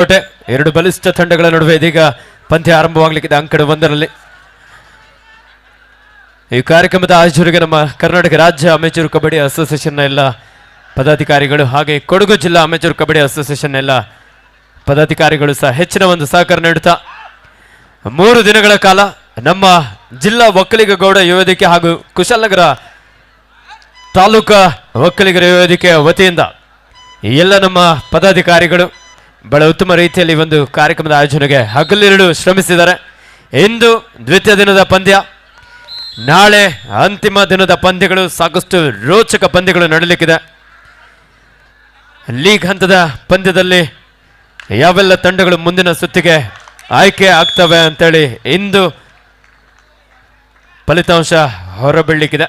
ಕೋಟೆ ಎರಡು ಬಲಿಷ್ಠ ತಂಡಗಳ ನಡುವೆ ಇದೀಗ ಪಂದ್ಯ ಆರಂಭವಾಗಲಿಕ್ಕಿದೆ ಅಂಕಣ ಒಂದರಲ್ಲಿ. ಈ ಕಾರ್ಯಕ್ರಮದ ಆಯೋಜಕರಿಗೆ ನಮ್ಮ ಕರ್ನಾಟಕ ರಾಜ್ಯ ಅಮೆಚೂರ್ ಕಬಡ್ಡಿ ಅಸೋಸಿಯೇಷನ್ನ ಎಲ್ಲ ಪದಾಧಿಕಾರಿಗಳು ಹಾಗೆ ಕೊಡಗು ಜಿಲ್ಲಾ ಅಮೆಚೂರ್ ಕಬಡ್ಡಿ ಅಸೋಸಿಯೇಷನ್ ಎಲ್ಲ ಪದಾಧಿಕಾರಿಗಳು ಸಹ ಹೆಚ್ಚಿನ ಒಂದು ಸಹಕಾರ ನೀಡುತ್ತಾ 3 ದಿನಗಳ ಕಾಲ ನಮ್ಮ ಜಿಲ್ಲಾ ಒಕ್ಕಲಿಗ ಗೌಡ ಯುವವೇದಿಕೆ ಹಾಗೂ ಕುಶಾಲನಗರ ತಾಲೂಕಾ ಒಕ್ಕಲಿಗರ ಯುವವೇದಿಕೆಯ ವತಿಯಿಂದ ಎಲ್ಲ ನಮ್ಮ ಪದಾಧಿಕಾರಿಗಳು ಬಹಳ ಉತ್ತಮ ರೀತಿಯಲ್ಲಿ ಒಂದು ಕಾರ್ಯಕ್ರಮದ ಆಯೋಜನೆಗೆ ಹಗಲಿರುಳು ಶ್ರಮಿಸಿದ್ದಾರೆ. ಇಂದು ದ್ವಿತೀಯ ದಿನದ ಪಂದ್ಯ, ನಾಳೆ ಅಂತಿಮ ದಿನದ ಪಂದ್ಯಗಳು, ಸಾಕಷ್ಟು ರೋಚಕ ಪಂದ್ಯಗಳು ನಡೆಯಲಿಕ್ಕಿದೆ. ಲೀಗ್ ಹಂತದ ಪಂದ್ಯದಲ್ಲಿ ಯಾವೆಲ್ಲ ತಂಡಗಳು ಮುಂದಿನ ಸುತ್ತಿಗೆ ಆಯ್ಕೆ ಆಗ್ತವೆ ಅಂತೇಳಿ ಇಂದು ಫಲಿತಾಂಶ ಹೊರಬೀಳಲಿಕ್ಕಿದೆ.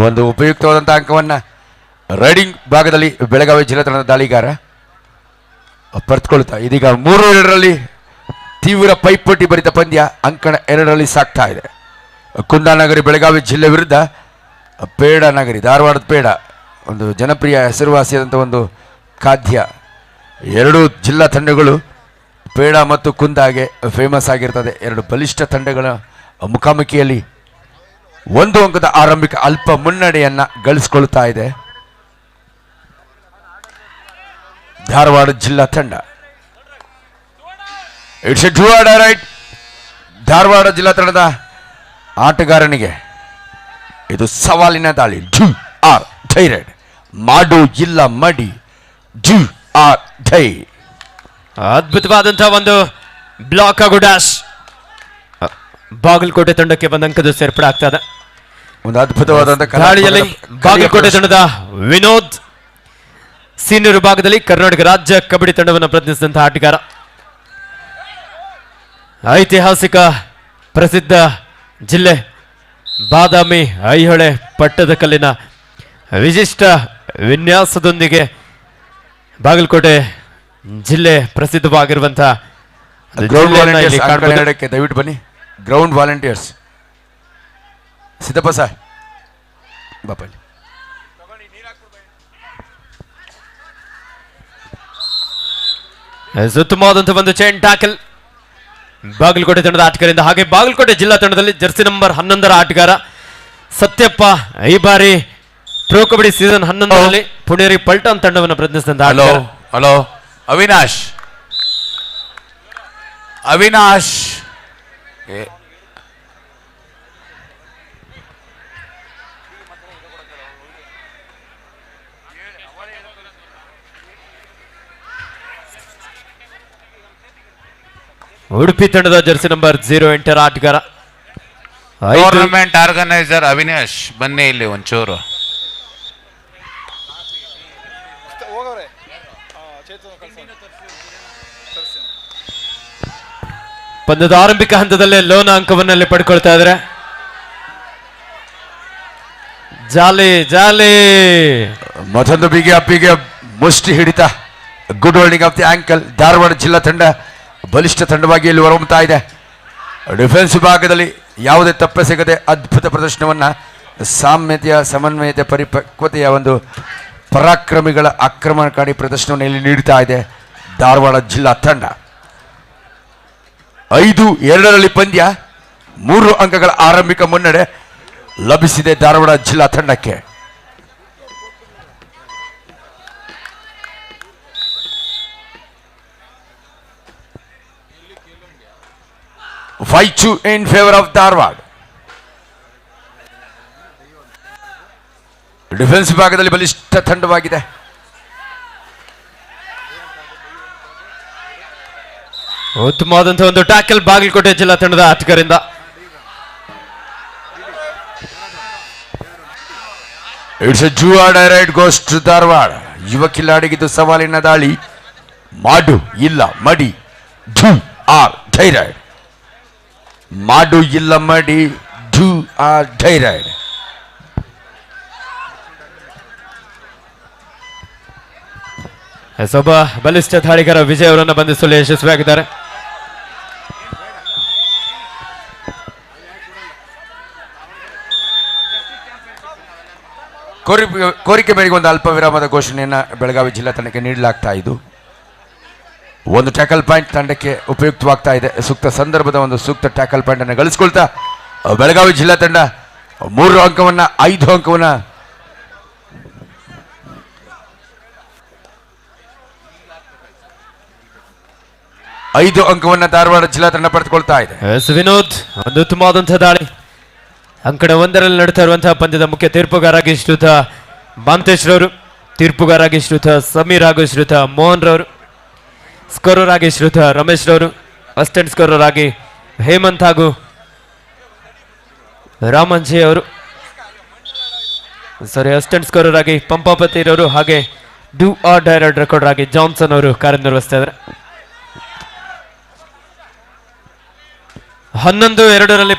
ಒಂದು ಉಪಯುಕ್ತವಾದಂತಹ ಅಂಕವನ್ನ ರೈಡಿಂಗ್ ಭಾಗದಲ್ಲಿ ಬೆಳಗಾವಿ ಜಿಲ್ಲಾ ತಂಡದ ದಾಳಿಗಾರ ಪಡೆದುಕೊಳ್ಳುತ್ತಾ ಇದೀಗ 3-2ರಲ್ಲಿ ತೀವ್ರ ಪೈಪೋಟಿ ಭರಿತ ಪಂದ್ಯ ಅಂಕಣ 2ರಲ್ಲಿ ಸಾಗ್ತಾ ಇದೆ. ಕುಂದಾನಗರಿ ಬೆಳಗಾವಿ ಜಿಲ್ಲೆ ವಿರುದ್ಧ ಪೇಡ ನಗರಿ, ಧಾರವಾಡದ ಪೇಡ ಒಂದು ಜನಪ್ರಿಯ ಹೆಸರುವಾಸಿಯಾದಂಥ ಒಂದು ಖಾದ್ಯ. ಎರಡೂ ಜಿಲ್ಲಾ ತಂಡಗಳು ಪೇಡ ಮತ್ತು ಕುಂದಾಗೆ ಫೇಮಸ್ ಆಗಿರ್ತದೆ. ಎರಡು ಬಲಿಷ್ಠ ತಂಡಗಳ ಮುಖಾಮುಖಿಯಲ್ಲಿ 1 ಅಂಕದ ಆರಂಭಿಕ ಅಲ್ಪ ಮುನ್ನಡೆಯನ್ನ ಗಳಿಸಿಕೊಳ್ಳುತ್ತಾ ಇದೆ ಧಾರವಾಡ ಜಿಲ್ಲಾ ತಂಡ. It's a do or die right. Dharwad ಜಿಲ್ಲಾ ತಂಡದ ಆಟಗಾರನಿಗೆ ಇದು ಸವಾಲಿನ ದಾಳಿ. ಡ್ರೂ ಆರ್ ಡೈ ರೈಟ್, ಮಾಡು ಇಲ್ಲ ಮಡಿ, ಡ್ರೂ ಆರ್ ಡೈ. ಅದ್ಭುತವಾದಂತಹ ಒಂದು ಬ್ಲಾಕ್ ಹಾಗೂ ಡ್ಯಾಶ್ ಬಾಗಲಕೋಟೆ ತಂಡಕ್ಕೆ ಬಂದ ಅಂಕದ ಸೇರ್ಪಡೆ ಆಗ್ತದೆ. ಒಂದು ಅದ್ಭುತವಾದಂತಹ ದಾಳಿಯಲ್ಲಿ ಬಾಗಲಕೋಟೆ ತಂಡದ ವಿನೋದ್ ಸೀನಿಯರ್ ವಿಭಾಗದಲ್ಲಿ ಕರ್ನಾಟಕ ರಾಜ್ಯ ಕಬಡ್ಡಿ ತಂಡವನ್ನು ಪ್ರತಿನಿಧಿಸಿದಂತಹ ಆಟಗಾರ. ಐತಿಹಾಸಿಕ ಪ್ರಸಿದ್ಧ ಜಿಲ್ಲೆ ಬಾದಾಮಿ ಐಹೊಳೆ ಪಟ್ಟದಕಲ್ಲಿನ ವಿಶಿಷ್ಟ ವಿನ್ಯಾಸದೊಂದಿಗೆ ಬಾಗಲಕೋಟೆ ಜಿಲ್ಲೆ ಪ್ರಸಿದ್ಧವಾಗಿರುವಂತಹ ದಯವಿಟ್ಟು ಬನ್ನಿ. ಗ್ರೌಂಡ್ ವಾಲಂಟಿಯರ್ಸ್ ಸಿದ್ದಪ್ಪ ಸರ್ ಬಾಪಲ್ಲಿ. ಉತ್ತಮವಾದಂತಹ ಒಂದು ಚೈನ್ ಟ್ಯಾಕಲ್ ಬಾಗಲಕೋಟೆ ತಂಡದ ಆಟಗಾರರಿಂದ. ಹಾಗೆ ಬಾಗಲಕೋಟೆ ಜಿಲ್ಲಾ ತಂಡದಲ್ಲಿ ಜರ್ಸಿ ನಂಬರ್ 11ರ ಆಟಗಾರ ಸತ್ಯಪ್ಪ ಈ ಬಾರಿ ಪ್ರೋ ಕಬಡ್ಡಿ ಸೀಸನ್ 11ರಲ್ಲಿ ಪುಣೇರಿ ಪಲ್ಟಾನ್ ತಂಡವನ್ನು ಪ್ರತಿನಿಧಿಸಿದಂತ. ಹಲೋ ಅವಿನಾಶ್, ಅವಿನಾಶ್ ಉಡುಪಿ ತಂಡದ ಜರ್ಸಿ ನಂಬರ್ 08ರ ಆಟಗಾರ. ಟೂರ್ನಮೆಂಟ್ ಆರ್ಗನೈಸರ್ ಅವಿನಾಶ್ ಬನ್ನಿ ಇಲ್ಲಿ ಒಂಚೂರು. ಪಂದ್ಯದ ಆರಂಭಿಕ ಹಂತದಲ್ಲೇ ಲೋನ ಅಂಕವನ್ನಲ್ಲಿ ಪಡ್ಕೊಳ್ತಾ ಇದ್ದಾರೆ. ಜಾಲಿ ಜಾಲಿ ಮತ್ತೊಂದು ಬಿಗಿ ಅಪ್ಪಿಗೆ ಮುಷ್ಟಿ ಹಿಡಿತ. Good holding of the ankle. Dharwad ಜಿಲ್ಲಾ ತಂಡ ಬಲಿಷ್ಠ ತಂಡವಾಗಿ ಇಲ್ಲಿ ಹೊರಹೊಮ್ಮುತ್ತಾ ಇದೆ. ಡಿಫೆನ್ಸ್ ವಿಭಾಗದಲ್ಲಿ ಯಾವುದೇ ತಪ್ಪೆಸಗದೆ ಅದ್ಭುತ ಪ್ರದರ್ಶನವನ್ನ, ಸಾಮ್ಯತೆಯ ಸಮನ್ವಯತೆ ಪರಿಪಕ್ವತೆಯ ಒಂದು ಪರಾಕ್ರಮಿಗಳ ಆಕ್ರಮಣಕಾರಿ ಪ್ರದರ್ಶನವನ್ನು ಇಲ್ಲಿ ನೀಡುತ್ತಾ ಇದೆ ಧಾರವಾಡ ಜಿಲ್ಲಾ ತಂಡ. 5-2ರಲ್ಲಿ ಪಂದ್ಯ, 3 ಅಂಕಗಳ ಆರಂಭಿಕ ಮುನ್ನಡೆ ಲಭಿಸಿದೆ ಧಾರವಾಡ ಜಿಲ್ಲಾ ತಂಡಕ್ಕೆ. Five-2 in favor of Dharwad. Defence ವಿಭಾಗದಲ್ಲಿ ಬಲಿಷ್ಠ ತಂಡವಾಗಿದೆ. ಉತ್ತಮವಾದಂತಹ ಒಂದು ಟ್ಯಾಕಲ್ ಬಾಗಲಕೋಟೆ ಜಿಲ್ಲಾ ತಂಡದ ಆಟಗಾರರಿಂದ. It's a do or die raid goes to Dharwad. ಯುವ ಕಿಲಾಡಿಗಿದ್ದು ಸವಾಲಿನ ದಾಳಿ. ಮಾಡು ಇಲ್ಲ ಮಡಿ, ಡ್ರೂ ಆರ್ ಡೈ ರೈಟ್, ಮಾಡು ಇಲ್ಲ ಮಡಿ, ಡ್ರೂ ಆರ್ ಡೈ ರೈಟ್. ಒಬ್ಬ ಬಲಿಷ್ಠ ದಾಳಿಗಾರ ವಿಜಯ್ ಅವರನ್ನು ಬಂಧಿಸಲು ಯಶಸ್ವಿಯಾಗಿದ್ದಾರೆ. ಕೋರಿಕೆ ಮೇರೆಗೆ ಒಂದು ಅಲ್ಪ ವಿರಾಮದ ಘೋಷಣೆಯನ್ನು ಬೆಳಗಾವಿ ಜಿಲ್ಲಾ ತಂಡಕ್ಕೆ ನೀಡಲಾಗ್ತಾ ಇದ್ದು ಒಂದು ಟ್ಯಾಕಲ್ ಪಾಯಿಂಟ್ ತಂಡಕ್ಕೆ ಉಪಯುಕ್ತವಾಗ್ತಾ ಇದೆ. ಸೂಕ್ತ ಸಂದರ್ಭದ ಒಂದು ಸೂಕ್ತ ಟ್ಯಾಕಲ್ ಪಾಯಿಂಟ್ ಅನ್ನು ಗಳಿಸ್ಕೊಳ್ತಾ ಬೆಳಗಾವಿ ಜಿಲ್ಲಾ ತಂಡ 3 ಅಂಕವನ್ನ 5 ಅಂಕವನ್ನ ಧಾರವಾಡ ಜಿಲ್ಲಾ ತಂಡ ಪಡೆದುಕೊಳ್ತಾ ಇದೆ. ಎಸ್ ವಿನೋದ್, ಒಂದು ಉತ್ತಮವಾದಂತಹ ದಾಳಿ. ಅಂಕಣ 1ರಲ್ಲಿ ನಡೀತಾ ಇರುವಂತಹ ಪಂದ್ಯದ ಮುಖ್ಯ ತೀರ್ಪುಗಾರಾಗಿ ಶ್ರೀಯುತ ಮಾಂತೇಶ್ ರವರು, ತೀರ್ಪುಗಾರಾಗಿ ಶ್ರೀಯುತ ಸಮೀರ್ ಹಾಗೂ ಶ್ರೀಯುತ ಮೋಹನ್ ರವರು, ಸ್ಕೋರರ್ ಆಗಿ ಶ್ರೀಯುತ ರಮೇಶ್ ರವರು, ಅಸಿಸ್ಟೆಂಟ್ ಸ್ಕೋರರ್ ಆಗಿ ಹೇಮಂತ್ ಹಾಗೂ ರಾಮಂಜಿ ಅವರು, ಅಸಿಸ್ಟೆಂಟ್ ಸ್ಕೋರರ್ ಆಗಿ ಪಂಪಾಪತಿ ರವರು ಹಾಗೆ ಡೂ ಆರ್ ಡೈರೆಕ್ಟ್ ರೆಕಾರ್ಡರ್ ಆಗಿ ಜಾನ್ಸನ್ ಅವರು ಕಾರ್ಯನಿರ್ವಹಿಸ್ತಾ ಇದ್ದಾರೆ. 11-2ರಲ್ಲಿ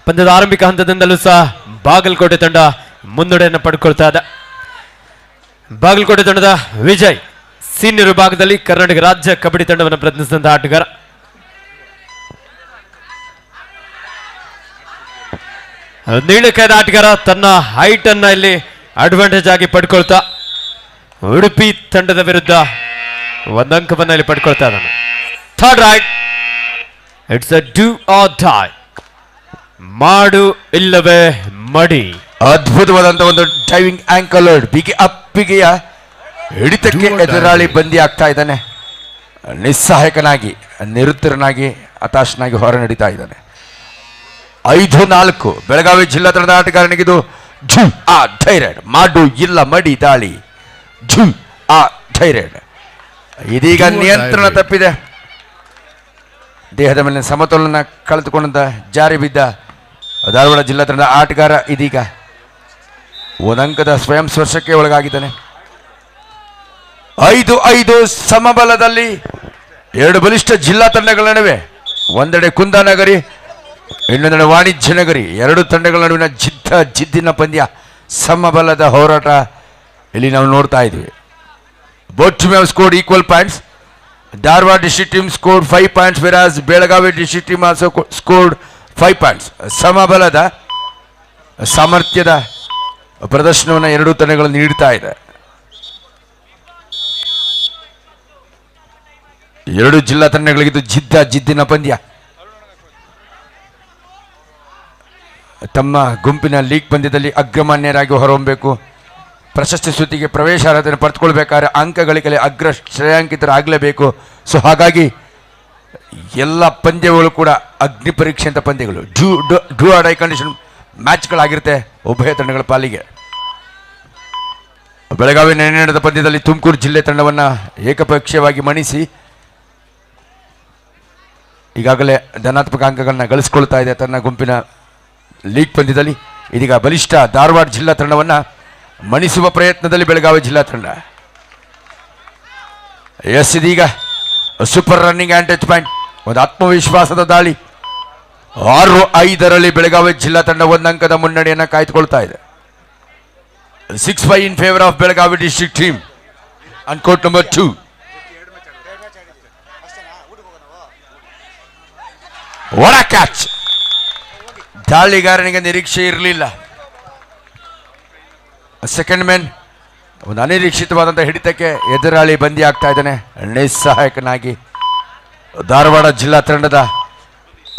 ಪಂದ್ಯದ ಆರಂಭಿಕ ಹಂತದಿಂದಲೂ ಸಹ ಬಾಗಲಕೋಟೆ ತಂಡ ಮುನ್ನಡೆಯನ್ನು ಪಡ್ಕೊಳ್ತಾ ಇದೆ. ಬಾಗಲಕೋಟೆ ತಂಡದ ವಿಜಯ್ ಸೀನಿಯರ್ ವಿಭಾಗದಲ್ಲಿ ಕರ್ನಾಟಕ ರಾಜ್ಯ ಕಬಡ್ಡಿ ತಂಡವನ್ನು ಪ್ರತಿನಿಧಿಸಿದಂತಹ ಆಟಗಾರ. ನೀಳಕಾಯದ ಆಟಗಾರ ತನ್ನ ಹೈಟ್ ಅನ್ನ ಇಲ್ಲಿ ಅಡ್ವಾಂಟೇಜ್ ಆಗಿ ಪಡ್ಕೊಳ್ತಾ ಉಡುಪಿ ತಂಡದ ವಿರುದ್ಧ 1 ಅಂಕವನ್ನು ಇಲ್ಲಿ ಪಡ್ಕೊಳ್ತಾ ಇದ್ದಾನೆ. Third right, it's a do or die, ಮಾಡು ಇಲ್ಲವೇ ಮಡಿ. ಅದ್ಭುತವಾದಂತಹ ಒಂದು ಡೈವಿಂಗ್ ಆಂಕಲ್ ಬಿಗಿ ಅಪ್ಪಿಗೆಯ ಹಿಡಿತಕ್ಕೆ ಎದುರಾಳಿ ಬಂದಿ ಆಗ್ತಾ ಇದ್ದಾನೆ. ನಿಸ್ಸಹಾಯಕನಾಗಿ, ನಿರುತ್ತರನಾಗಿ, ಹತಾಶನಾಗಿ ಹೊರ ನಡೀತಾ ಇದ್ದಾನೆ. 5-4 ಬೆಳಗಾವಿ ಜಿಲ್ಲಾ ತಂಡದ ಆಟಗಾರನಿಗಿದು ಝು ಆ ಧೈರ್ಯ, ಮಾಡು ಇಲ್ಲ ಮಡಿ ದಾಳಿ, ಝು ಆ ಧೈರ್ಯ. ಇದೀಗ ನಿಯಂತ್ರಣ ತಪ್ಪಿದೆ. ದೇಹದ ಮೇಲಿನ ಸಮತೋಲನ ಕಳೆದುಕೊಂಡ ಜಾರಿ ಬಿದ್ದ ಧಾರವಾಡ ಜಿಲ್ಲಾ ತಂಡದ ಆಟಗಾರ ಇದೀಗ 1 ಅಂಕದ ಸ್ವಯಂ ಸ್ಪರ್ಶಕ್ಕೆ ಒಳಗಾಗಿದ್ದಾನೆ. 5-5 ಸಮಬಲದಲ್ಲಿ 2 ಬಲಿಷ್ಠ ಜಿಲ್ಲಾ ತಂಡಗಳ ನಡುವೆ, ಒಂದೆಡೆ ಕುಂದಾನಗರಿ, ಇನ್ನೊಂದೆಡೆ ವಾಣಿಜ್ಯ ನಗರಿ, 2 ತಂಡಗಳ ನಡುವಿನ ಜಿದ್ದಿನ ಪಂದ್ಯ, ಸಮಬಲದ ಹೋರಾಟ ಇಲ್ಲಿ ನಾವು ನೋಡ್ತಾ ಇದ್ದೀವಿ. Both team have scored equal points. Dharwad district team scored 5 points, whereas Belagavi district team also scored 5 points. ಸಮಬಲದ ಸಾಮರ್ಥ್ಯದ ಪ್ರದರ್ಶನವನ್ನು 2 ತಂಡಗಳು ನೀಡ್ತಾ ಇದೆ. 2 ಜಿಲ್ಲಾ ತಂಡಗಳಿಗಿದ್ದು ಜಿದ್ದಿನ ಪಂದ್ಯ. ತಮ್ಮ ಗುಂಪಿನ ಲೀಗ್ ಪಂದ್ಯದಲ್ಲಿ ಅಗ್ರಮಾನ್ಯರಾಗಿ ಹೊರಹೊಮ್ಮಬೇಕು, ಪ್ರಶಸ್ತಿ ಸುತ್ತಿಗೆ ಪ್ರವೇಶಾರ್ಹತೆಯನ್ನು ಪಡೆದುಕೊಳ್ಬೇಕಾದ್ರೆ ಅಂಕಗಳಿಕೆ ಅಗ್ರ ಶ್ರೇಯಾಂಕಿತರಾಗಲೇಬೇಕು. ಸೊ ಹಾಗಾಗಿ ಎಲ್ಲ ಪಂದ್ಯಗಳು ಕೂಡ ಅಗ್ನಿ ಪರೀಕ್ಷೆ ಅಂತ ಪಂದ್ಯಗಳು, ಡ್ರೂ ಆರ್ ಡೈ ಕಂಡೀಷನ್ ಮ್ಯಾಚ್ಗಳಾಗಿರುತ್ತೆ ಉಭಯ ತಂಡಗಳ ಪಾಲಿಗೆ. ಬೆಳಗಾವಿ ನೆನೆ ನಡೆದ ಪಂದ್ಯದಲ್ಲಿ ತುಮಕೂರು ಜಿಲ್ಲೆ ತಂಡವನ್ನು ಏಕಪಕ್ಷೀಯವಾಗಿ ಮಣಿಸಿ ಈಗಾಗಲೇ ಧನಾತ್ಮಕ ಅಂಕಗಳನ್ನ ಗಳಿಸ್ಕೊಳ್ತಾ ಇದೆ ತನ್ನ ಗುಂಪಿನ ಲೀಗ್ ಪಂದ್ಯದಲ್ಲಿ. ಇದೀಗ ಬಲಿಷ್ಠ ಧಾರವಾಡ ಜಿಲ್ಲಾ ತಂಡವನ್ನು ಮಣಿಸುವ ಪ್ರಯತ್ನದಲ್ಲಿ ಬೆಳಗಾವಿ ಜಿಲ್ಲಾ ತಂಡ. ಇದೀಗ super running and touch point, ಒಂದು ಆತ್ಮವಿಶ್ವಾಸದ ದಾಳಿ. 6-5ರಲ್ಲಿ ಬೆಳಗಾವಿ ಜಿಲ್ಲಾ ತಂಡ 1 ಅಂಕದ ಮುನ್ನಡೆಯನ್ನು ಕಾಯ್ದುಕೊಳ್ತಾ ಇದೆ. 6-5 in favour of Belagavi district team on court number 2. ಒಳ ಕ್ಯಾಚ್, ದಾಳಿಗಾರನಿಗೆ ನಿರೀಕ್ಷೆ ಇರಲಿಲ್ಲ. ಸೆಕೆಂಡ್ ಮೆನ್ ಒಂದು ಅನಿರೀಕ್ಷಿತವಾದಂಥ ಹಿಡಿತಕ್ಕೆ ಎದುರಾಳಿ ಬಂದಿ ಆಗ್ತಾ ಇದ್ದಾನೆ. ನಿಸ್ಸಹಾಯಕನಾಗಿ ಧಾರವಾಡ ಜಿಲ್ಲಾ ತಂಡದ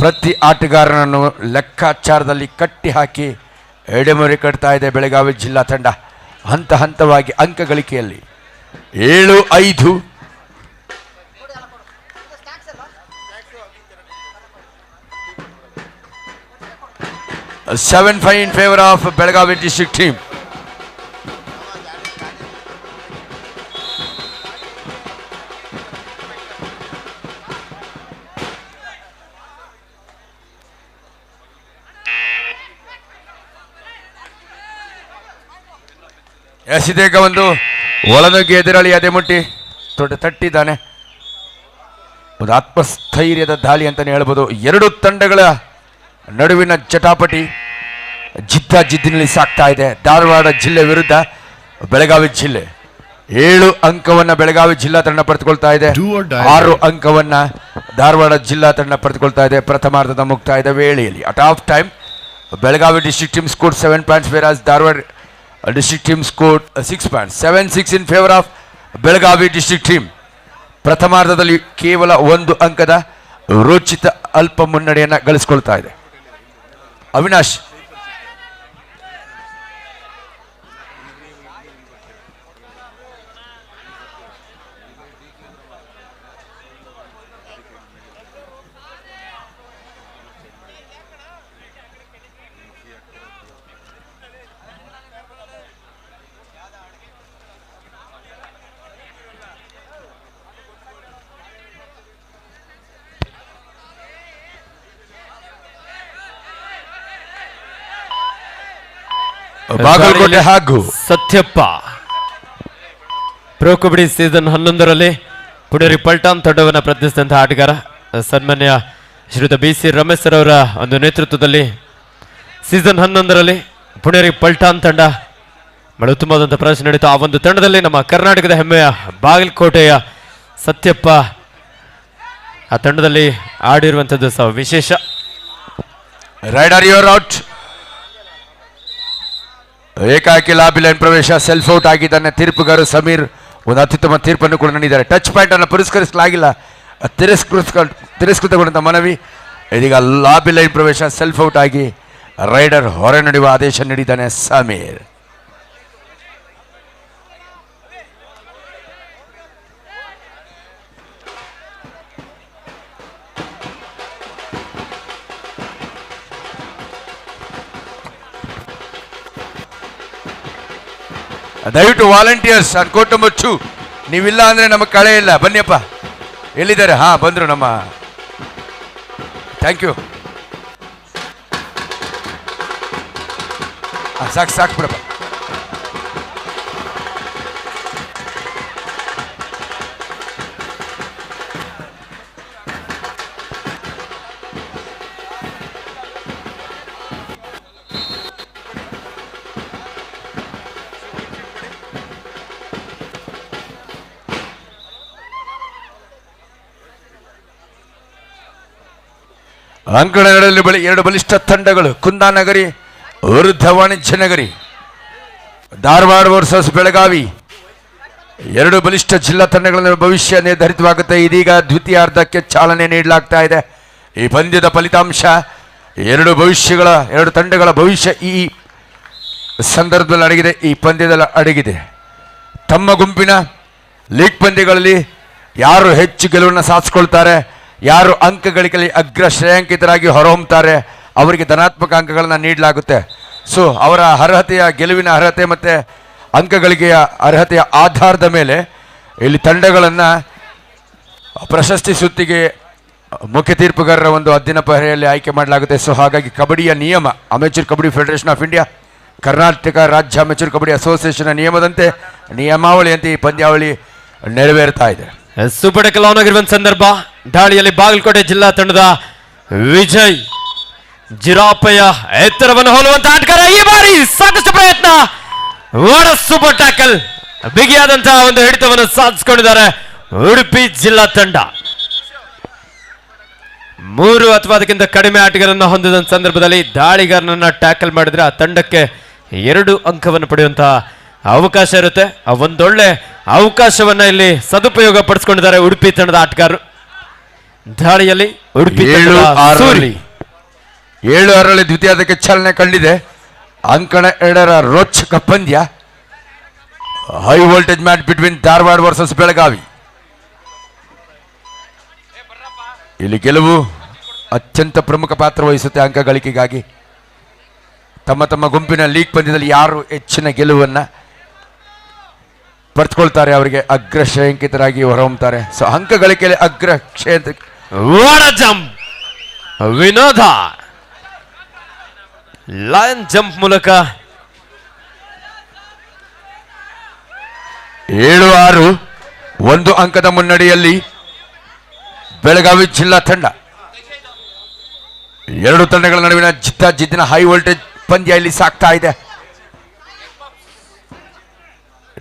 ಪ್ರತಿ ಆಟಗಾರನನ್ನು ಲೆಕ್ಕಾಚಾರದಲ್ಲಿ ಕಟ್ಟಿ ಹಾಕಿ ಎಡೆಮುರಿ ಕಟ್ತಾ ಇದೆ ಬೆಳಗಾವಿ ಜಿಲ್ಲಾ ತಂಡ. ಹಂತ ಹಂತವಾಗಿ ಅಂಕ ಗಳಿಕೆಯಲ್ಲಿ 7-5. A 7-5 in favor of Belagavi district team. ಎಸಿದೇಗ ಒಂದು ಒಳನುಗ್ಗಿ ಎದುರಾಳಿ ಅದೇ ಮುಟ್ಟಿ ತಟ್ಟಿದ್ದಾನೆ. ಒಂದು ಆತ್ಮಸ್ಥೈರ್ಯದ ದಾಳಿ ಅಂತಾನೆ ಹೇಳ್ಬೋದು. 2 ತಂಡಗಳ ನಡುವಿನ ಚಟಾಪಟಿ ಜಿದ್ದಿನಲ್ಲಿ ಸಾಕ್ತಾ ಇದೆ. ಧಾರವಾಡ ಜಿಲ್ಲೆ ವಿರುದ್ಧ ಬೆಳಗಾವಿ ಜಿಲ್ಲೆ 7 ಅಂಕವನ್ನ ಬೆಳಗಾವಿ ಜಿಲ್ಲಾ ತಂಡ ಪಡೆದುಕೊಳ್ತಾ ಇದೆ. 6 ಅಂಕವನ್ನ ಧಾರವಾಡ ಜಿಲ್ಲಾ ತಂಡ ಪಡೆದುಕೊಳ್ತಾ ಇದೆ. ಪ್ರಥಮಾರ್ಧದ ಮುಕ್ತಾಯದ ವೇಳೆಯಲ್ಲಿ at of time Belagavi district team scored 7 points, whereas Dharwad district team scored 6 points. 7-6 in favor of Belagavi district team. ಪ್ರಥಮಾರ್ಧದಲ್ಲಿ ಕೇವಲ 1 ಅಂಕದ ರೋಚಿತ ಅಲ್ಪ ಮುನ್ನಡೆಯನ್ನ ಗಳಿಸಿಕೊಳ್ತಾ ಇದೆ. ಅವಿನಾಶ್ ಬಾಗಲಕೋಟೆ ಹಾಗೂ ಸತ್ಯಪ್ಪ ಪ್ರೊ ಕಬಡ್ಡಿ ಸೀಸನ್ 11ರಲ್ಲಿ ಪುಣೇರಿ ಪಲ್ಟಾನ್ ತಂಡವನ್ನು ಪ್ರತಿನಿಧಿಸಿದಂತಹ ಆಟಗಾರ ಸನ್ಮಾನ್ಯ ಶ್ರೀಯುತ BC ರಮೇಶ್ ಸರ್ ಅವರ ಒಂದು ನೇತೃತ್ವದಲ್ಲಿ ಸೀಸನ್ 11ರಲ್ಲಿ ಪುಣೇರಿ ಪಲ್ಟಾನ್ ತಂಡ ಬಹಳ ಉತ್ತಮವಾದಂತಹ ಪ್ರದರ್ಶನ ನೀಡಿತು. ಆ ಒಂದು ತಂಡದಲ್ಲಿ ನಮ್ಮ ಕರ್ನಾಟಕದ ಹೆಮ್ಮೆಯ ಬಾಗಲಕೋಟೆಯ ಸತ್ಯಪ್ಪ ಆ ತಂಡದಲ್ಲಿ ಆಡಿರುವಂಥದ್ದು ಸಹ ವಿಶೇಷ. Raider you're out. ಏಕಾಏಕಿ ಲಾಬಿ ಲೈನ್ ಪ್ರವೇಶ, ಸೆಲ್ಫ್ ಔಟ್ ಆಗಿದ್ದಾನೆ ತೀರ್ಪುಗಾರ ಸಮೀರ್. ಒಂದು ಅತ್ಯುತ್ತಮ ತೀರ್ಪನ್ನು ಕೂಡ ನೀಡಿದ್ದಾರೆ. ಟಚ್ ಪಾಯಿಂಟ್ ಅನ್ನು ಪುರಸ್ಕರಿಸಲಾಗಿಲ್ಲ, ತಿರಸ್ಕೃತಗೊಂಡಂತ ಮನವಿ. ಇದೀಗ ಲಾಬಿ ಲೈನ್ ಪ್ರವೇಶ, ಸೆಲ್ಫ್ ಔಟ್ ಆಗಿ ರೈಡರ್ ಹೊರ ನಡೆಯುವ ಆದೇಶ ನೀಡಿದ್ದಾನೆ ಸಮೀರ್. ದಯವಿಟ್ಟು ವಾಲಂಟಿಯರ್ಸ್ ಆನ್ ಕೋರ್ಟ್ ನಂಬರ್ 2 ನೀವಿಲ್ಲ ಅಂದ್ರೆ ನಮಗೆ ಕಳೆ ಇಲ್ಲ. ಬನ್ನಿಯಪ್ಪ. ಎಲ್ಲಿದ್ದಾರೆ? ಹಾ, ಬಂದ್ರು ನಮ್ಮ. Thank you. ಸಾಕು ಸಾಕು ಬಿಡಪ್ಪ. ಅಂಕಣಗಳಲ್ಲಿ ಬಳಿ 2 ಬಲಿಷ್ಠ ತಂಡಗಳು, ಕುಂದಾನಗರಿ ವಿರುದ್ಧ ವಾಣಿಜ್ಯ ನಗರಿ. ಧಾರವಾಡ ವರ್ಸಸ್ ಬೆಳಗಾವಿ. 2 ಬಲಿಷ್ಠ ಜಿಲ್ಲಾ ತಂಡಗಳ ಭವಿಷ್ಯ ನಿರ್ಧರಿತವಾಗುತ್ತೆ. ಇದೀಗ ದ್ವಿತೀಯಾರ್ಧಕ್ಕೆ ಚಾಲನೆ ನೀಡಲಾಗ್ತಾ ಇದೆ. ಈ ಪಂದ್ಯದ ಫಲಿತಾಂಶ 2 ತಂಡಗಳ ಭವಿಷ್ಯ ಈ ಸಂದರ್ಭದಲ್ಲಿ ಅಡಗಿದೆ, ಈ ಪಂದ್ಯದಲ್ಲಿ ಅಡಗಿದೆ. ತಮ್ಮ ಗುಂಪಿನ ಲೀಗ್ ಪಂದ್ಯಗಳಲ್ಲಿ ಯಾರು ಹೆಚ್ಚು ಗೆಲುವನ್ನು ಸಾಧಿಸಿಕೊಳ್ತಾರೆ, ಯಾರು ಅಂಕ ಗಳಿಕೆಯಲ್ಲಿ ಅಗ್ರ ಶ್ರೇಯಾಂಕಿತರಾಗಿ ಹೊರಹೊಮ್ಮುತ್ತಾರೆ, ಅವರಿಗೆ ಧನಾತ್ಮಕ ಅಂಕಗಳನ್ನು ನೀಡಲಾಗುತ್ತೆ. ಸೊ ಅವರ ಅರ್ಹತೆಯ, ಗೆಲುವಿನ ಅರ್ಹತೆ ಮತ್ತು ಅಂಕಗಳಿಕೆಯ ಅರ್ಹತೆಯ ಆಧಾರದ ಮೇಲೆ ಇಲ್ಲಿ ತಂಡಗಳನ್ನು ಪ್ರಶಸ್ತಿ ಸುತ್ತಿಗೆ ಮುಖ್ಯ ತೀರ್ಪುಗಾರರ ಒಂದು ಅಧ್ಯಯನ ಪಹರೆಯಲ್ಲಿ ಆಯ್ಕೆ ಮಾಡಲಾಗುತ್ತೆ. ಸೊ ಹಾಗಾಗಿ ಕಬಡ್ಡಿಯ ನಿಯಮ, amateur kabaddi federation of India, Karnataka ರಾಜ್ಯ ಅಮೆಚೂರ್ ಕಬಡ್ಡಿ ಅಸೋಸಿಯೇಷನ್ ನಿಯಮದಂತೆ, ನಿಯಮಾವಳಿಯಂತೆ ಈ ಪಂದ್ಯಾವಳಿ ನೆರವೇರ್ತಾ ಇದೆ. ಸೂಪರ್ ಟೆಕಲ್ ಆನ್ ಆಗಿರುವಂತ ಸಂದರ್ಭ. ದಾಳಿಯಲ್ಲಿ ಬಾಗಲಕೋಟೆ ಜಿಲ್ಲಾ ತಂಡದ ವಿಜಯ್ ಜಿರಾಪಯ್ಯ ಎತ್ತರವನ್ನು ಹೋಲುವಂತ ಆಟಗಾರ. ಈ ಬಾರಿ ಸಾಕಷ್ಟು ಪ್ರಯತ್ನ, ವಾಡ ಸೂಪರ್ ಟ್ಯಾಕಲ್, ಬಿಗಿಯಾದಂತಹ ಒಂದು ಹಿಡಿತವನ್ನು ಸಾಧಿಸಿಕೊಂಡಿದ್ದಾರೆ ಉಡುಪಿ ಜಿಲ್ಲಾ ತಂಡ. 3 ಅಥವಾ ಅದಕ್ಕಿಂತ ಕಡಿಮೆ ಆಟಗಾರರನ್ನು ಹೊಂದಿದ ಸಂದರ್ಭದಲ್ಲಿ ದಾಳಿಗಾರನನ್ನ ಟ್ಯಾಕಲ್ ಮಾಡಿದ್ರೆ ಆ ತಂಡಕ್ಕೆ 2 ಅಂಕವನ್ನು ಪಡೆಯುವಂತಹ ಅವಕಾಶ ಇರುತ್ತೆ. ಆ ಒಂದೊಳ್ಳೆ ಅವಕಾಶವನ್ನ ಇಲ್ಲಿ ಸದುಪಯೋಗ ಪಡಿಸಿಕೊಂಡಿದ್ದಾರೆ ಉಡುಪಿ ತಂಡದ ಆಟಗಾರರು. ದಾಳಿಯಲ್ಲಿ ಉಡುಪಿ 7-6 ದ್ವಿತೀಯಾರ್ಧಕ್ಕೆ ಚಾಲನೆ ಕಂಡಿದೆ. ಅಂಕಣ 2ರ ರೋಚಕ ಪಂದ್ಯ, high voltage match between Dharwad versus Belagavi. ಇಲ್ಲಿ ಗೆಲುವು ಅತ್ಯಂತ ಪ್ರಮುಖ ಪಾತ್ರ ವಹಿಸುತ್ತೆ ಅಂಕ ಗಳಿಕೆಗಾಗಿ. ತಮ್ಮ ತಮ್ಮ ಗುಂಪಿನ ಲೀಗ್ ಪಂದ್ಯದಲ್ಲಿ ಯಾರು ಹೆಚ್ಚಿನ ಗೆಲುವನ್ನು ಪಡೆದುಕೊಳ್ತಾರೆ ಅವರಿಗೆ ಅಗ್ರ ಶ್ರೇಯಾಂಕಿತರಾಗಿ ಹೊರಹೊಮ್ಮುತ್ತಾರೆ. ಸೊ ಅಂಕ ಗಳಿಕೆಯಲ್ಲಿ ಅಗ್ರ ಜಂಪ್ ವಿನೋದ ಲಯನ್ ಜಂಪ್ ಮೂಲಕ 7-6 1 ಅಂಕದ ಮುನ್ನಡೆಯಲ್ಲಿ ಬೆಳಗಾವಿ ಜಿಲ್ಲಾ ತಂಡ. 2 ತಂಡಗಳ ನಡುವಿನ ಜಿದ್ದಿನ ಹೈ ವೋಲ್ಟೇಜ್ ಪಂದ್ಯ ಇಲ್ಲಿ ಸಾಗ್ತಾ ಇದೆ.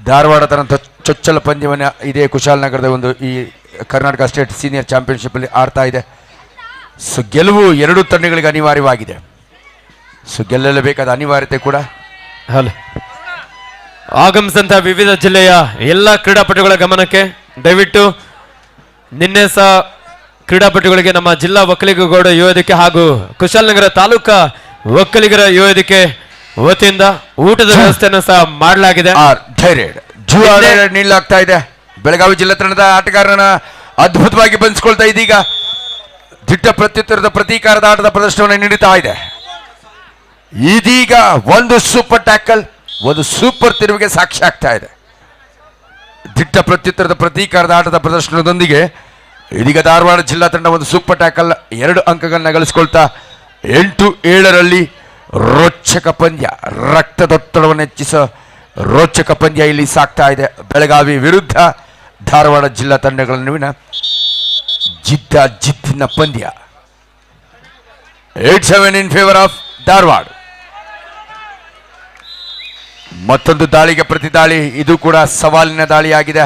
ಧಾರವಾಡ ತನಂತ ಚೊಚ್ಚಲ ಪಂದ್ಯವನ್ನು ಇದೇ ಕುಶಾಲನಗರದ ಒಂದು ಈ ಕರ್ನಾಟಕ ಸ್ಟೇಟ್ ಸೀನಿಯರ್ ಚಾಂಪಿಯನ್ಶಿಪ್ ಅಲ್ಲಿ ಆಡ್ತಾ ಇದೆ. ಸೊ ಗೆಲುವು 2 ತಂಡಗಳಿಗೆ ಅನಿವಾರ್ಯವಾಗಿದೆ. ಸೊ ಗೆಲ್ಲಲೇಬೇಕಾದ ಅನಿವಾರ್ಯತೆ ಕೂಡ ಆಗಮಿಸಿದಂತಹ ವಿವಿಧ ಜಿಲ್ಲೆಯ ಎಲ್ಲ ಕ್ರೀಡಾಪಟುಗಳ ಗಮನಕ್ಕೆ ದಯವಿಟ್ಟು ನಿನ್ನೆ ಸಹ ಕ್ರೀಡಾಪಟುಗಳಿಗೆ ನಮ್ಮ ಜಿಲ್ಲಾ ಒಕ್ಕಲಿಗರ ಯುವ ವೇದಿಕೆ ಹಾಗೂ ಕುಶಾಲನಗರ ತಾಲೂಕಾ ಒಕ್ಕಲಿಗರ ಯುವ ವೇದಿಕೆ ವತಿಯಿಂದ ಊಟದ ವ್ಯವಸ್ಥೆಯನ್ನು ಸಹ ಮಾಡಲಾಗಿದೆ. ನೀಡಲಾಗ್ತಾ ಇದೆ. ಬೆಳಗಾವಿ ಜಿಲ್ಲಾ ತಂಡದ ಆಟಗಾರನ ಅದ್ಭುತವಾಗಿ ಬಂಧಿಸಿಕೊಳ್ತಾ ಇದೀಗ ದಿಟ್ಟ ಪ್ರತ್ಯುತ್ತರದ ಪ್ರತೀಕಾರದ ಆಟದ ಪ್ರದರ್ಶನವನ್ನು ನೀಡುತ್ತಾ ಇದೆ. ಇದೀಗ ಒಂದು ಸೂಪರ್ ಟ್ಯಾಕಲ್, ಒಂದು ಸೂಪರ್ ತಿರುವಿಗೆ ಸಾಕ್ಷಿ ಆಗ್ತಾ ಇದೆ. ದಿಟ್ಟ ಪ್ರತ್ಯುತ್ತರದ ಪ್ರತೀಕಾರದ ಆಟದ ಪ್ರದರ್ಶನದೊಂದಿಗೆ ಇದೀಗ ಧಾರವಾಡ ಜಿಲ್ಲಾ ತಂಡ ಒಂದು ಸೂಪರ್ ಟ್ಯಾಕಲ್ 2 ಅಂಕಗಳನ್ನ ಗಳಿಸಿಕೊಳ್ತಾ 8-7ರಲ್ಲಿ ರೋಚಕ ಪಂದ್ಯ, ರಕ್ತದೊತ್ತಡವನ್ನು ಹೆಚ್ಚಿಸೋ ರೋಚಕ ಪಂದ್ಯ ಇಲ್ಲಿ ಸಾಗ್ತಾ ಇದೆ. ಬೆಳಗಾವಿ ವಿರುದ್ಧ ಧಾರವಾಡ ಜಿಲ್ಲಾ ತಂಡಗಳ ನಡುವಿನ ಜಿದ್ದಿನ ಪಂದ್ಯ. 8-7 ಇನ್ ಫೇವರ್ ಆಫ್ ಧಾರವಾಡ. ಮತ್ತೊಂದು ದಾಳಿಗೆ ಪ್ರತಿ ದಾಳಿ, ಇದು ಕೂಡ ಸವಾಲಿನ ದಾಳಿಯಾಗಿದೆ.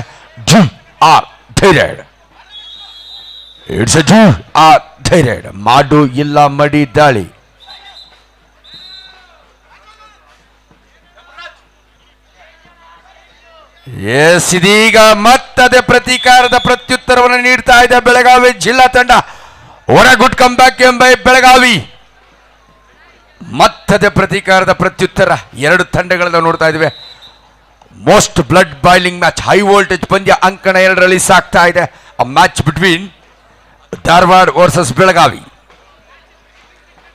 ಮಾಡು ಇಲ್ಲ ಮಡಿ ದಾಳಿ. ಇದೀಗ ಮತ್ತದೇ ಪ್ರತೀಕಾರದ ಪ್ರತ್ಯುತ್ತರವನ್ನು ನೀಡ್ತಾ ಇದೆ ಬೆಳಗಾವಿ ಜಿಲ್ಲಾ ತಂಡ. ಗುಡ್ ಕಮ್ ಬ್ಯಾಕ್ ಎಂಬ ಬೆಳಗಾವಿ. ಮತ್ತದೇ ಪ್ರತೀಕಾರದ ಪ್ರತ್ಯುತ್ತರ. 2 ತಂಡಗಳನ್ನ ನೋಡ್ತಾ ಇದ್ದೇವೆ. Most blood boiling match, high voltage ಪಂದ್ಯ ಅಂಕಣ 2ರಲ್ಲಿ ಸಾಗ್ತಾ ಇದೆ. A match between Dharwad versus Belagavi.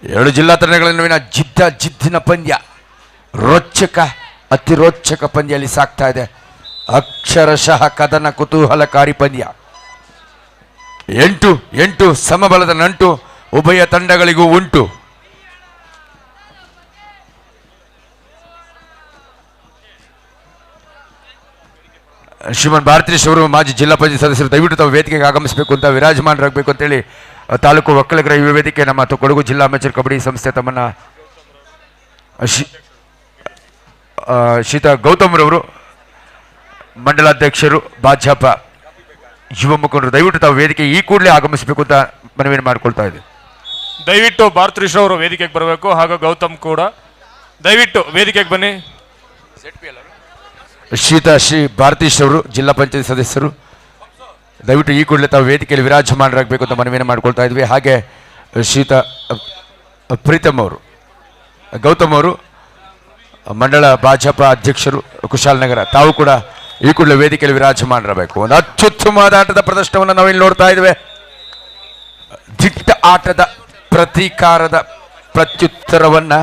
2 ಜಿಲ್ಲಾ ತಂಡಗಳ ನಡುವಿನ ಜಿದ್ದಿನ ಪಂದ್ಯ, ರೋಚಕ ಅತಿ ರೋಚಕ ಪಂದ್ಯ ಅಲ್ಲಿ ಸಾಗ್ತಾ ಇದೆ. ಅಕ್ಷರಶಃ ಕದನ ಕುತೂಹಲಕಾರಿ ಪಂದ್ಯ. 8 ಸಮಬಲದ ನಂಟು ಉಭಯ ತಂಡಗಳಿಗೂ ಉಂಟು. ಶ್ರೀಮನ್ ಭಾರತೀಶ್ ಅವರು ಮಾಜಿ ಜಿಲ್ಲಾ ಪಂಚಾಯತ್ ಸದಸ್ಯರು ದಯವಿಟ್ಟು ತಾವು ವೇದಿಕೆಗೆ ಆಗಮಿಸಬೇಕು ಅಂತ, ವಿರಾಜಮಾನರಾಗಬೇಕು ಅಂತೇಳಿ ತಾಲೂಕು ಒಕ್ಕಲಿಗರ ಯುವ ವೇದಿಕೆ ನಮ್ಮ ಕೊಡಗು ಜಿಲ್ಲಾ ಅಮೆಚೂರ್ ಕಬಡ್ಡಿ ಸಂಸ್ಥೆ ತಮ್ಮನ್ನ ಶ್ರೀತಾ ಗೌತಮ್ ರವರು ಮಂಡಲಾಧ್ಯಕ್ಷರು ಭಾಜಪ ಯುವ ಮುಖಂಡರು ದಯವಿಟ್ಟು ತಾವು ವೇದಿಕೆ ಈ ಕೂಡಲೇ ಆಗಮಿಸಬೇಕು ಅಂತ ಮನವಿಯನ್ನು ಮಾಡಿಕೊಳ್ತಾ ಇದೆ. ದಯವಿಟ್ಟು ಭಾರತೀಶ್ ಅವರು ವೇದಿಕೆಗೆ ಬರಬೇಕು, ಹಾಗೂ ಗೌತಮ್ ಕೂಡ ದಯವಿಟ್ಟು ವೇದಿಕೆಗೆ ಬನ್ನಿ. ಶ್ರೀ ಭಾರತೀಶ್ ಅವರು ಜಿಲ್ಲಾ ಪಂಚಾಯತ್ ಸದಸ್ಯರು ದಯವಿಟ್ಟು ಈ ಕೂಡಲೇ ತಾವು ವೇದಿಕೆಯಲ್ಲಿ ವಿರಾಜಮಾನರಾಗಬೇಕು ಅಂತ ಮನವಿಯನ್ನು ಮಾಡ್ಕೊಳ್ತಾ ಇದ್ವಿ. ಹಾಗೆ ಪ್ರೀತಮ್ ಅವರು, ಗೌತಮ್ ಅವರು ಮಂಡಳ ಭಾಜಪ ಅಧ್ಯಕ್ಷರು ಕುಶಾಲನಗರ, ತಾವು ಕೂಡ ಈ ಕೂಡಲೇ ವೇದಿಕೆಯಲ್ಲಿ ವಿರಾಜಮಾನರಾಗಬೇಕು. ಒಂದು ಅತ್ಯುತ್ತಮವಾದ ಆಟದ ಪ್ರದರ್ಶನವನ್ನು ನಾವಿಲ್ಲಿ ನೋಡ್ತಾ ಇದ್ದೇವೆ. ದಿಟ್ಟ ಆಟದ ಪ್ರತೀಕಾರದ ಪ್ರತ್ಯುತ್ತರವನ್ನ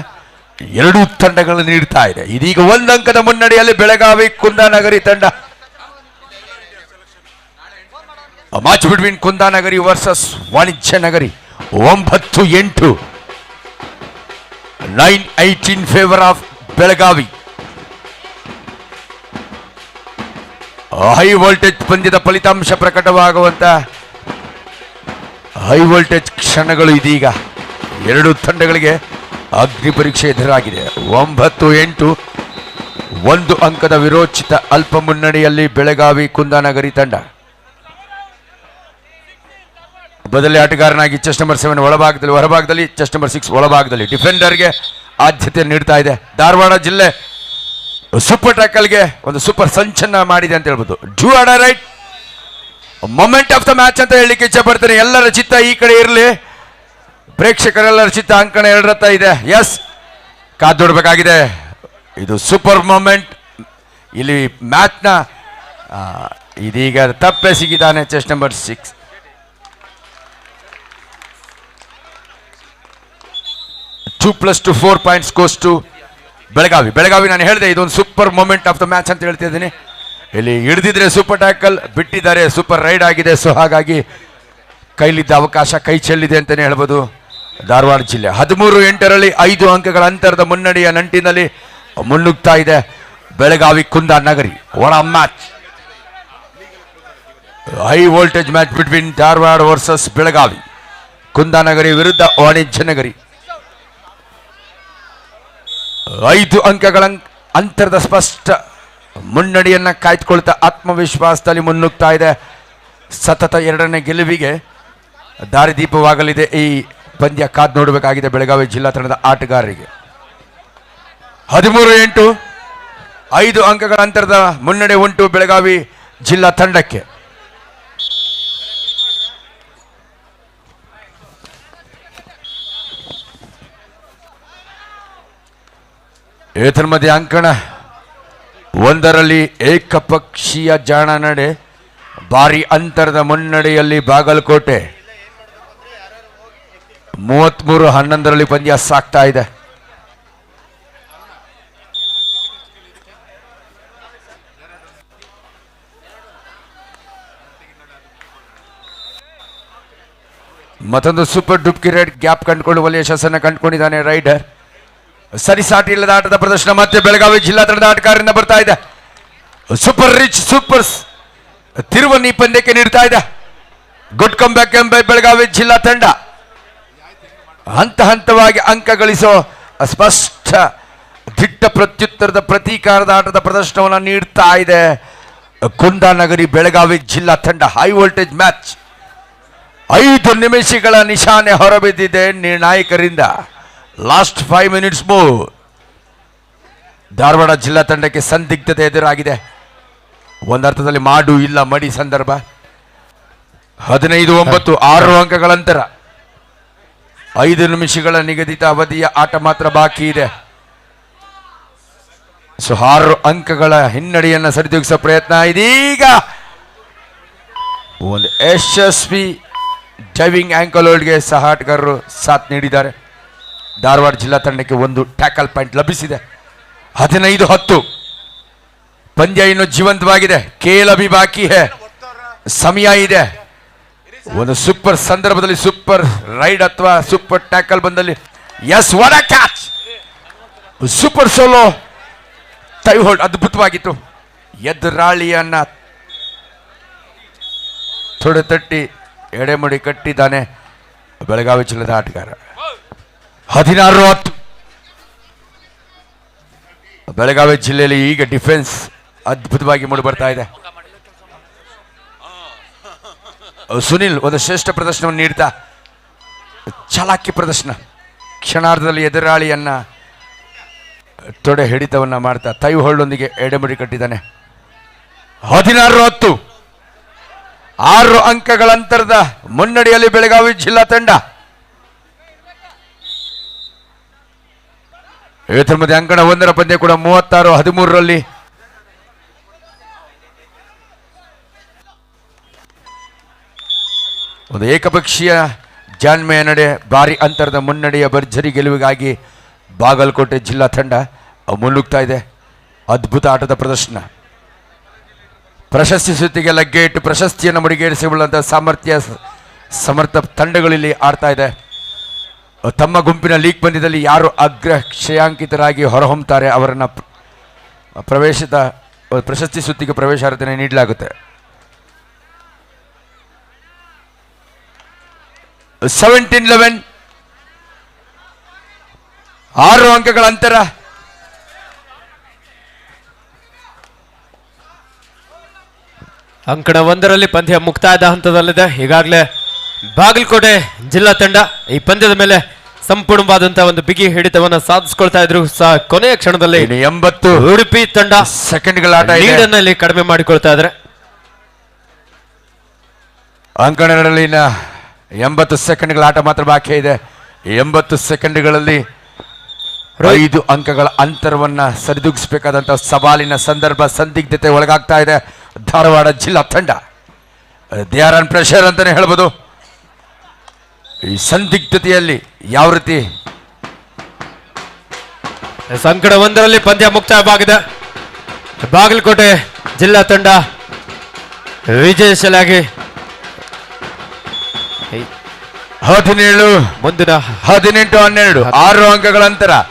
2 ತಂಡಗಳು ನೀಡ್ತಾ ಇದೆ. ಇದೀಗ 1 ಅಂಕದ ಮುನ್ನಡೆಯಲ್ಲಿ ಬೆಳಗಾವಿ ಕುಂದಾನಗರಿ ತಂಡ. ಮ್ಯಾಚ್ ಬಿಟ್ವೀನ್ ಕುಂದಾನಗರಿ ವರ್ಸಸ್ ವಾಣಿಜ್ಯ ನಗರಿ. 9-8 9-8 in favour of Belagavi. High voltage ಪಂದ್ಯದ ಫಲಿತಾಂಶ ಪ್ರಕಟವಾಗುವಂತ ಹೈ ವೋಲ್ಟೇಜ್ ಕ್ಷಣಗಳು ಇದೀಗ 2 ತಂಡಗಳಿಗೆ ಅಗ್ನಿ ಪರೀಕ್ಷೆ ಎದುರಾಗಿದೆ. 9-8 1 ಅಂಕದ ವಿರೋಚಿತ ಅಲ್ಪ ಮುನ್ನಡೆಯಲ್ಲಿ ಬೆಳಗಾವಿ ಕುಂದಾನಗರಿ ತಂಡ. ಬದಲಿ ಆಟಗಾರನಾಗಿ ಚೆಸ್ಟ್ ನಂಬರ್ 7 ಒಳಭಾಗದಲ್ಲಿ, ಹೊರಭಾಗದಲ್ಲಿ ಚೆಸ್ಟ್ ನಂಬರ್ 6 ಒಳಭಾಗದಲ್ಲಿ ಡಿಫೆಂಡರ್ಗೆ ಆದ್ಯತೆ ನೀಡ್ತಾ ಇದೆ. ಧಾರವಾಡ ಜಿಲ್ಲೆ ಸೂಪರ್ ಟ್ಯಾಕಲ್ಗೆ ಒಂದು ಸೂಪರ್ ಸಂಚನ್ನ ಮಾಡಿದೆ ಅಂತ ಹೇಳ್ಬೋದು. Right moment of the match ಅಂತ ಹೇಳಲಿಕ್ಕೆ ಇಚ್ಛೆ ಪಡ್ತೇನೆ. ಎಲ್ಲರ ಚಿತ್ತ ಈ ಕಡೆ ಇರಲಿ, ಪ್ರೇಕ್ಷಕರೆಲ್ಲರ ಚಿತ್ತ ಅಂಕಣ 2ರತ್ತ ಇದೆ. ಎಸ್, ಕಾದೊಡ್ಬೇಕಾಗಿದೆ. ಇದು ಸೂಪರ್ ಮೊಮೆಂಟ್. ಇಲ್ಲಿ ಮ್ಯಾಚ್ನ ಇದೀಗ ತಪ್ಪೆಸಗಿದ್ದಾನೆ chest number 6. Two plus 2 4 points goes to Belagavi. ನಾನು ಹೇಳಿದೆ ಇದೊಂದು super moment of the match ಅಂತ ಹೇಳ್ತಿದ್ದೀನಿ. ಇಲ್ಲಿ ಹಿಡಿದಿದ್ರೆ ಸೂಪರ್ ಟ್ಯಾಕಲ್, ಬಿಟ್ಟಿದ್ದಾರೆ ಸೂಪರ್ ರೈಡ್ ಆಗಿದೆ. ಸೊ ಹಾಗಾಗಿ ಕೈಲಿದ್ದ ಅವಕಾಶ ಕೈ ಚೆಲ್ಲಿದೆ ಅಂತಲೇ ಹೇಳ್ಬೋದು. ಧಾರವಾಡ ಜಿಲ್ಲೆ 13-8ರಲ್ಲಿ 5 ಅಂಕಗಳ ಅಂತರದ ಮುನ್ನಡೆಯ ನಂಟಿನಲ್ಲಿ ಮುನ್ನುಗ್ತಾ ಇದೆ ಬೆಳಗಾವಿ ಕುಂದಾನಗರಿ. ಒಳ match, high voltage match between Dharwad versus Belagavi. Kundanagari ವಿರುದ್ಧ ವಾಣಿಜ್ಯ ನಗರಿ. 5 ಅಂಕಗಳ ಅಂತರದ ಸ್ಪಷ್ಟ ಮುನ್ನಡೆಯನ್ನ ಕಾಯ್ದುಕೊಳ್ತಾ ಆತ್ಮವಿಶ್ವಾಸದಲ್ಲಿ ಮುನ್ನುಗ್ತಾ ಇದೆ. ಸತತ 2ನೇ ಗೆಲುವಿಗೆ ದಾರಿದೀಪವಾಗಲಿದೆ ಈ ಪಂದ್ಯ. ಕಾದು ನೋಡಬೇಕಾಗಿದೆ ಬೆಳಗಾವಿ ಜಿಲ್ಲಾ ತಂಡದ ಆಟಗಾರರಿಗೆ. 13-8 5 ಅಂಕಗಳ ಅಂತರದ ಮುನ್ನಡೆ ಉಂಟು ಬೆಳಗಾವಿ ಜಿಲ್ಲಾ ತಂಡಕ್ಕೆ. ಏತನ್ಮಧ್ಯೆ ಅಂಕಣ ಒಂದರಲ್ಲಿ ಏಕಪಕ್ಷೀಯ ಜಾಣ ನಡೆ ಭಾರಿ ಅಂತರದ ಮುನ್ನಡೆಯಲ್ಲಿ ಬಾಗಲಕೋಟೆ 33-11 ಪಂದ್ಯ ಸಾಗ್ತಾ ಇದೆ. ಮತ್ತೊಂದು ಸೂಪರ್ ಡುಪ್ಕಿ ರೇಡ್ ಗ್ಯಾಪ್ ಕಂಡುಕೊಳ್ಳುವಲ್ಲಿ ಯಶಸ್ಸನ್ನು ಕಂಡುಕೊಂಡಿದ್ದಾನೆ ರೈಡರ್. ಸರಿಸಾಟಿ ಇಲ್ಲದ ಆಟದ ಪ್ರದರ್ಶನ ಮತ್ತೆ ಬೆಳಗಾವಿ ಜಿಲ್ಲಾ ತಂಡದ ಆಟಗಾರರಿಂದ ಬರ್ತಾ ಇದೆ. ಸೂಪರ್ ರಿಚ್ ಸೂಪರ್ಸ್ ತಿರುವನ್ನು ಈ ಪಂದ್ಯಕ್ಕೆ ನೀಡ್ತಾ ಇದೆ. ಗುಡ್ ಕಮ್ ಬ್ಯಾಕ್ ಬೆಳಗಾವಿ ಜಿಲ್ಲಾ ತಂಡ ಹಂತ ಹಂತವಾಗಿ ಅಂಕ ಗಳಿಸೋ ಸ್ಪಷ್ಟ ದಿಟ್ಟ ಪ್ರತ್ಯುತ್ತರದ ಪ್ರತೀಕಾರದ ಆಟದ ಪ್ರದರ್ಶನವನ್ನು ನೀಡ್ತಾ ಇದೆ ಕುಂದಾನಗರಿ ಬೆಳಗಾವಿ ಜಿಲ್ಲಾ ತಂಡ. High voltage match. 5 ನಿಮಿಷಗಳ ನಿಶಾನೆ ಹೊರಬಿದ್ದಿದೆ ನಿರ್ಣಾಯಕರಿಂದ. Last 5 minutes move. ಧಾರವಾಡ ಜಿಲ್ಲಾ ತಂಡಕ್ಕೆ ಸಂದಿಗ್ಧತೆ ಎದುರಾಗಿದೆ. ಒಂದರ್ಥದಲ್ಲಿ ಮಾಡು ಇಲ್ಲ ಮಡಿ ಸಂದರ್ಭ. 15-9 6 ಅಂಕಗಳ ಅಂತರ. 5 ನಿಮಿಷಗಳ ನಿಗದಿತ ಅವಧಿಯ ಆಟ ಮಾತ್ರ ಬಾಕಿ ಇದೆ. ಸೊ 6 ಅಂಕಗಳ ಹಿನ್ನಡೆಯನ್ನು ಸರಿದೂಗಿಸುವ ಪ್ರಯತ್ನ. ಇದೀಗ ಒಂದು ಯಶಸ್ವಿ ಡೈವಿಂಗ್ ಆಂಕಲ್ ಹೋಲ್ಡ್ಗೆ ಸಹ ಆಟಗಾರರು ಸಾಥ್ ನೀಡಿದ್ದಾರೆ. ಧಾರವಾಡ ಜಿಲ್ಲಾ ತಂಡಕ್ಕೆ ಒಂದು ಟ್ಯಾಕಲ್ ಪಾಯಿಂಟ್ ಲಭಿಸಿದೆ. 15-10 ಪಂದ್ಯ ಇನ್ನು ಜೀವಂತವಾಗಿದೆ. ಕೇಲಬಿ ಬಾಕಿ ಹೇ, ಸಮಯ ಇದೆ. ಒಂದು ಸೂಪರ್ ಸಂದರ್ಭದಲ್ಲಿ ಸೂಪರ್ ರೈಡ್ ಅಥವಾ ಸೂಪರ್ ಟ್ಯಾಕಲ್ ಬಂದಲ್ಲಿ yes what a catch. Super solo thigh hold ಅದ್ಭುತವಾಗಿತ್ತು. ಎದುರಾಳಿಯನ್ನ ತೊಡೆ ತಟ್ಟಿ ಎಡೆಮುಡಿ ಕಟ್ಟಿದ್ದಾನೆ ಬೆಳಗಾವಿ ಜಿಲ್ಲೆದ ಆಟಗಾರ. 16-10 ಬೆಳಗಾವಿ ಜಿಲ್ಲೆಯಲ್ಲಿ ಈಗ ಡಿಫೆನ್ಸ್ ಅದ್ಭುತವಾಗಿ ಮೂಡಿ ಬರ್ತಾ ಇದೆ. ಸುನಿಲ್ ಒಂದು ಶ್ರೇಷ್ಠ ಪ್ರದರ್ಶನವನ್ನು ನೀಡ್ತಾ ಚಾಲಾಕಿ ಪ್ರದರ್ಶನ. ಕ್ಷಣಾರ್ಧದಲ್ಲಿ ಎದುರಾಳಿಯನ್ನ ತೊಡೆ ಹಿಡಿತವನ್ನ ಮಾಡ್ತಾ ತೈ ಹೋಲ್ಡೊಂದಿಗೆ ಎಡೆಮುಡಿ ಕಟ್ಟಿದ್ದಾನೆ. 16-10 6 ಅಂಕಗಳ ಅಂತರದ ಮುನ್ನಡೆಯಲ್ಲಿ ಬೆಳಗಾವಿ ಜಿಲ್ಲಾ ತಂಡ. ಏತರ ಮಧ್ಯೆ ಅಂಕಣ 1ರ ಪಂದ್ಯ ಕೂಡ 36-13 ಒಂದು ಏಕಪಕ್ಷೀಯ ಜಾಣ್ಮೆಯ ನಡೆ. ಭಾರಿ ಅಂತರದ ಮುನ್ನಡೆಯ ಭರ್ಜರಿ ಗೆಲುವಿಗಾಗಿ ಬಾಗಲಕೋಟೆ ಜಿಲ್ಲಾ ತಂಡ ಮುನ್ನುಗ್ತಾ ಇದೆ. ಅದ್ಭುತ ಆಟದ ಪ್ರದರ್ಶನ. ಪ್ರಶಸ್ತಿ ಸುತ್ತಿಗೆ ಲಗ್ಗೆ ಇಟ್ಟು ಪ್ರಶಸ್ತಿಯನ್ನು ಮುಡಿಗೇರಿಸಿಕೊಳ್ಳುವಂತಹ ಸಮರ್ಥ ತಂಡಗಳಲ್ಲಿ ಆಡ್ತಾ ಇದೆ. ತಮ್ಮ ಗುಂಪಿನ ಲೀಗ್ ಪಂದ್ಯದಲ್ಲಿ ಯಾರು ಅಗ್ರ ಶ್ರೇಯಾಂಕಿತರಾಗಿ ಹೊರಹೊಮ್ಮುತ್ತಾರೆ ಅವರನ್ನು ಪ್ರಶಸ್ತಿ ಸುತ್ತಿಗೆ ಪ್ರವೇಶಾರ್ಹತೆ ನೀಡಲಾಗುತ್ತೆ. 17-11 6 ಅಂಕಗಳ ಅಂತರ. ಅಂಕಣ 1ರಲ್ಲಿ ಪಂದ್ಯ ಮುಕ್ತಾಯದ ಹಂತದಲ್ಲಿದೆ. ಈಗಾಗಲೇ ಬಾಗಲಕೋಟೆ ಜಿಲ್ಲಾ ತಂಡ ಈ ಪಂದ್ಯದ ಮೇಲೆ ಸಂಪೂರ್ಣವಾದಂತಹ ಒಂದು ಬಿಗಿ ಹಿಡಿತವನ್ನು ಸಾಧಿಸಿಕೊಳ್ತಾ ಇದ್ರು ಸಹ ಕೊನೆಯ ಕ್ಷಣದಲ್ಲಿ 80 ಉಡುಪಿ ತಂಡ ಸೆಕೆಂಡ್ಗಳ ಆಟ ಇದೆ. ಲೀಡನ್ನಲ್ಲಿ ಕಡಿಮೆ ಮಾಡಿಕೊಳ್ತಾ ಇದ್ದಾರೆ. ಅಂಕಣಗಳಲ್ಲಿನ 80 ಸೆಕೆಂಡ್ಗಳ ಆಟ ಮಾತ್ರ ಬಾಕಿ ಇದೆ. 80 ಸೆಕೆಂಡ್ಗಳಲ್ಲಿ 5 ಅಂಕಗಳ ಅಂತರವನ್ನ ಸರಿದೂಗಿಸಬೇಕಾದಂತಹ ಸವಾಲಿನ ಸಂದರ್ಭ, ಸಂದಿಗ್ಧತೆ ಒಳಗಾಗ್ತಾ ಇದೆ ಧಾರವಾಡ ಜಿಲ್ಲಾ ತಂಡ. ದೇ ಆರ್ ಆನ್ ಪ್ರೆಷರ್ ಅಂತಾನೆ ಹೇಳ್ಬೋದು. ಈ ಸಂದಿಗ್ಧತೆಯಲ್ಲಿ ಯಾವ ರೀತಿ ಅಂಕಣ 1ರಲ್ಲಿ ಪಂದ್ಯ ಮುಕ್ತಾಯವಾಗಿದೆ. ಬಾಗಲಕೋಟೆ ಜಿಲ್ಲಾ ತಂಡ ವಿಜಯಶಾಲಿಯಾಗಿ 17 ಮುಂದಿನ 18-12 6 ಅಂಕಗಳ ಅಂತರ.